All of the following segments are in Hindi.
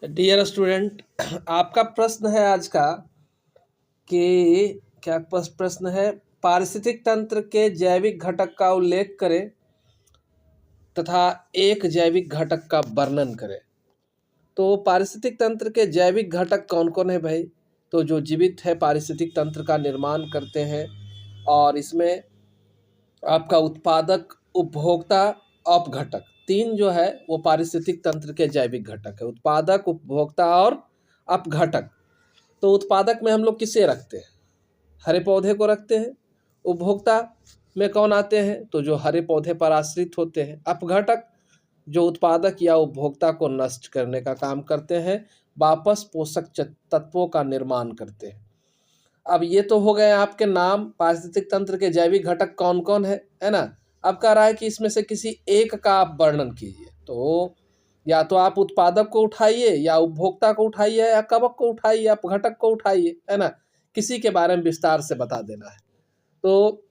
डियर स्टूडेंट, आपका प्रश्न है आज का कि क्या प्रश्न है, पारिस्थितिक तंत्र के जैविक घटक का उल्लेख करें तथा एक जैविक घटक का वर्णन करें। तो पारिस्थितिक तंत्र के जैविक घटक कौन कौन है भाई? तो जो जीवित है पारिस्थितिक तंत्र का निर्माण करते हैं, और इसमें आपका उत्पादक, उपभोक्ता, अपघटक, तीन जो है वो पारिस्थितिक तंत्र के जैविक घटक है। उत्पादक, उपभोक्ता और अपघटक। तो उत्पादक में हम लोग किसे रखते हैं? हरे पौधे को रखते हैं। उपभोक्ता में कौन आते हैं? तो जो हरे पौधे पर आश्रित होते हैं। अपघटक जो उत्पादक या उपभोक्ता को नष्ट करने का काम करते हैं, वापस पोषक तत्वों का निर्माण करते हैं। अब ये तो हो गए आपके नाम, पारिस्थितिक तंत्र के जैविक घटक कौन कौन है ना। अब कह रहा है कि इसमें से किसी एक का आप वर्णन कीजिए। तो या तो आप उत्पादक को उठाइए, या उपभोक्ता को उठाइए, या कवक को उठाइए, या घटक को उठाइए, है ना। किसी के बारे में विस्तार से बता देना है। तो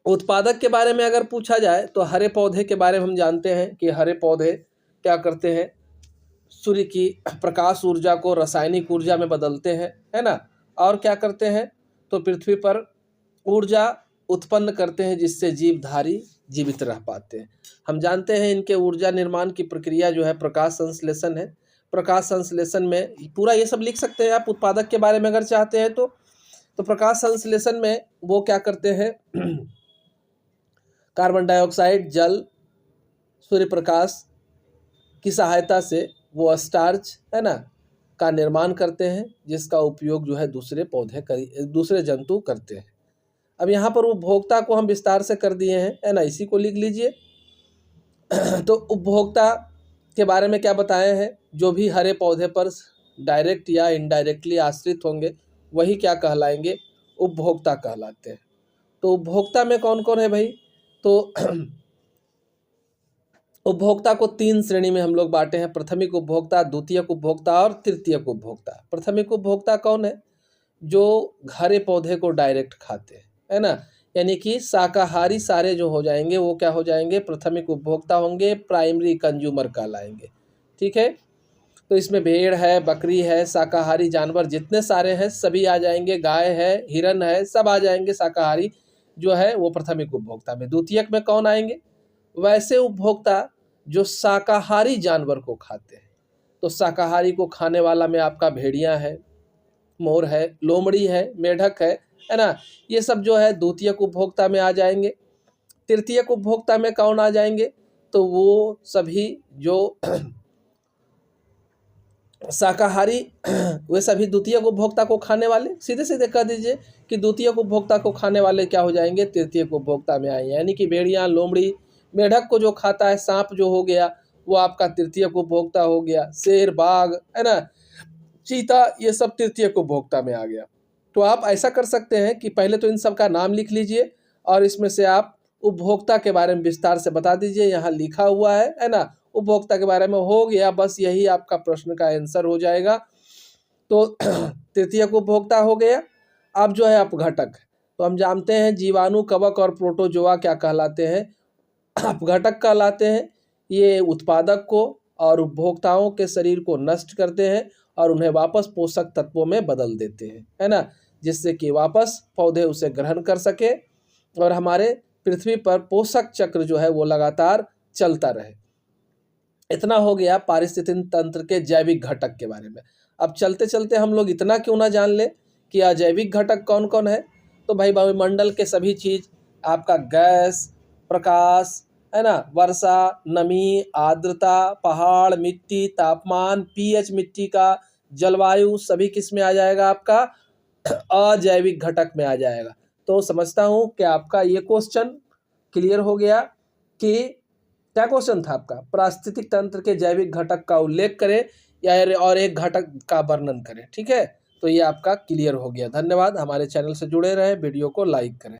उत्पादक के बारे में अगर पूछा जाए तो हरे पौधे के बारे में हम जानते हैं कि हरे पौधे क्या करते हैं, सूर्य की प्रकाश ऊर्जा को रासायनिक ऊर्जा में बदलते हैं, है ना। और क्या करते हैं, तो पृथ्वी पर ऊर्जा उत्पन्न करते हैं जिससे जीवधारी जीवित रह पाते हैं। हम जानते हैं इनके ऊर्जा निर्माण की प्रक्रिया जो है प्रकाश संश्लेषण है। प्रकाश संश्लेषण में पूरा ये सब लिख सकते हैं आप उत्पादक के बारे में अगर चाहते हैं तो प्रकाश संश्लेषण में वो क्या करते हैं कार्बन डाइऑक्साइड, जल, सूर्य प्रकाश की सहायता से वो स्टार्च, है ना, का निर्माण करते हैं, जिसका उपयोग जो है दूसरे जंतु करते हैं। अब यहाँ पर उपभोक्ता को हम विस्तार से कर दिए हैं, है ना, इसी को लिख लीजिए। तो उपभोक्ता के बारे में क्या बताए हैं? जो भी हरे पौधे पर डायरेक्ट या इनडायरेक्टली आश्रित होंगे वही क्या कहलाएंगे? उपभोक्ता कहलाते हैं। तो उपभोक्ता में कौन कौन है भाई? तो उपभोक्ता को तीन श्रेणी में हम लोग बांटे हैं। प्राथमिक उपभोक्ता, द्वितीयक उपभोक्ता और तृतीयक उपभोक्ता। प्राथमिक उपभोक्ता कौन है? जो हरे पौधे को डायरेक्ट खाते हैं, है ना, यानी कि शाकाहारी सारे जो हो जाएंगे वो क्या हो जाएंगे? प्राथमिक उपभोक्ता होंगे, प्राइमरी कंज्यूमर कहलाएंगे। ठीक है। तो इसमें भेड़ है, बकरी है, शाकाहारी जानवर जितने सारे हैं सभी आ जाएंगे। गाय है, हिरन है, सब आ जाएंगे शाकाहारी जो है वो प्राथमिक उपभोक्ता में। द्वितीयक में कौन आएंगे? वैसे उपभोक्ता जो शाकाहारी जानवर को खाते हैं। तो शाकाहारी को खाने वाला में आपका भेड़िया है, मोर है, लोमड़ी है, मेढक है ना। ये सब जो है द्वितीयक उपभोक्ता में आ जाएंगे। तृतीयक उपभोक्ता में कौन आ जाएंगे? तो वो सभी जो शाकाहारी वे सभी द्वितीयक उपभोक्ता को खाने वाले, सीधे सीधे कह दीजिए कि द्वितीयक उपभोक्ता को खाने वाले क्या हो जाएंगे? तृतीयक उपभोक्ता में आएंगे। यानी कि भेड़िया, लोमड़ी, मेढक को जो खाता है, सांप जो हो गया वो आपका तृतीयक उपभोक्ता हो गया। शेर, बाघ, है ना, चीता, ये सब तृतीयक उपभोक्ता में आ गया। तो आप ऐसा कर सकते हैं कि पहले तो इन सब का नाम लिख लीजिए और इसमें से आप उपभोक्ता के बारे में विस्तार से बता दीजिए। यहाँ लिखा हुआ है ना, उपभोक्ता के बारे में हो गया, बस यही आपका प्रश्न का आंसर हो जाएगा। तो तृतीयक उपभोक्ता हो गया। अब जो है अपघटक, तो हम जानते हैं जीवाणु, कवक और प्रोटोजोआ क्या कहलाते हैं? अपघटक कहलाते हैं। ये उत्पादक को और उपभोक्ताओं के शरीर को नष्ट करते हैं और उन्हें वापस पोषक तत्वों में बदल देते हैं, है ना, जिससे कि वापस पौधे उसे ग्रहण कर सके और हमारे पृथ्वी पर पोषक चक्र जो है वो लगातार चलता रहे। इतना हो गया पारिस्थितिक तंत्र के जैविक घटक के बारे में। अब चलते चलते हम लोग इतना क्यों ना जान ले कि अजैविक घटक कौन कौन है। तो भाई वायुमंडल के सभी चीज, आपका गैस, प्रकाश, है ना, वर्षा, नमी, आर्द्रता, पहाड़, मिट्टी, तापमान, पीएच मिट्टी का, जलवायु, सभी किस में आ जाएगा? आपका अजैविक घटक में आ जाएगा। तो समझता हूँ कि आपका ये क्वेश्चन क्लियर हो गया कि क्या क्वेश्चन था आपका? पारिस्थितिक तंत्र के जैविक घटक का उल्लेख करें या और एक घटक का वर्णन करें। ठीक है, तो ये आपका क्लियर हो गया। धन्यवाद। हमारे चैनल से जुड़े रहें, वीडियो को लाइक करें।